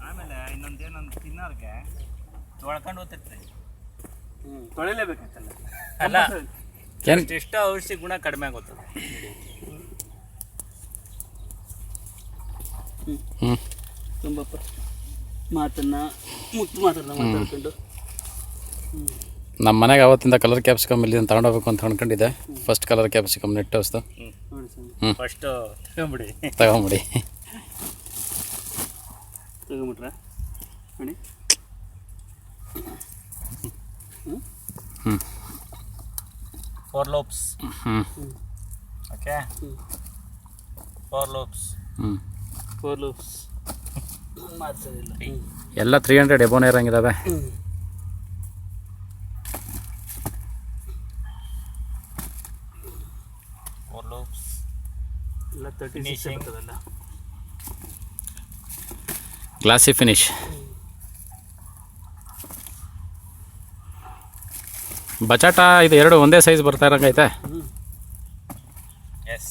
ಆಮೇಲೆ ಇನ್ನೊಂದೇನೊಂದು ತಿನ್ನೋರ್ಗೆ ತೊಳ್ಕೊಂಡು ಹೋಗ್ತಿರ್ತಾರೆ. ತೊಳಿಲೇಬೇಕಂತಲ್ಲ ಅಲ್ಲ ಎಷ್ಟೋ ಔಷಧಿ ಗುಣ ಕಡಿಮೆ ಆಗುತ್ತದೆ. ತುಂಬಪ್ಪ ಮಾತನ್ನು ಮಾತಾಡ್ಕೊಂಡು ನಮ್ಮ ಮನೆಗೆ ಅವತ್ತಿಂದ ಕಲರ್ ಕ್ಯಾಪ್ಸಿಕಮ್ ಇಲ್ಲಿ ತಗೊಂಡೋಗ್ಬೇಕು ಅಂತ ಅಂದ್ಕೊಂಡಿದ್ದೆ. ಫಸ್ಟ್ ಕಲರ್ ಕ್ಯಾಪ್ಸಿಕಮ್ ನೆಟ್ ಹೊಸ್ತು ಫಸ್ಟ್ ತಗೊಂಬಿಡಿ ತಗೊಂಬಿಡಿ. ತಗೊಂಬಿಟ್ರಾ ನೋಡಿ. 4 lobes. Okay 4 lobes. 4 lobes ಮಾಡ್ತದಿಲ್ಲ. ಎಲ್ಲ 300 ಎಬೋನೇ ಇರಂಗಿದಾವೆ. ಎಲ್ಲ 36 ಬರ್ತದಲ್ಲ. Glossy finish. ಬಚಾಟ ಇದು ಎರಡು ಒಂದೇ ಸೈಜ್ ಬರ್ತಾ ಇರಂಗೈತೆ. ಎಸ್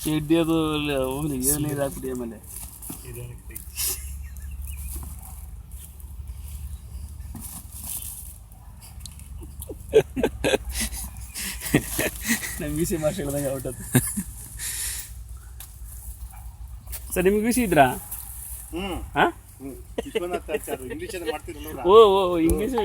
ಚೆಡ್ಡಿ ಅದು ಹೋಗ್ಲಿ ಏನು ನೀರು ಹಾಕ್ಬಿಡಿ. ಆಮೇಲೆ ನಮ್ಮ ಬಿಸಿ ಮಾರ್ಷಲ್ದಂಗೆ ಔಟದು. ಸರ್ ನಿಮ್ಗೆ ಬಿಸಿ ಇದ್ರಾ? ಹಾಂ ಓ ಇಂಗ್ಲೀಷ್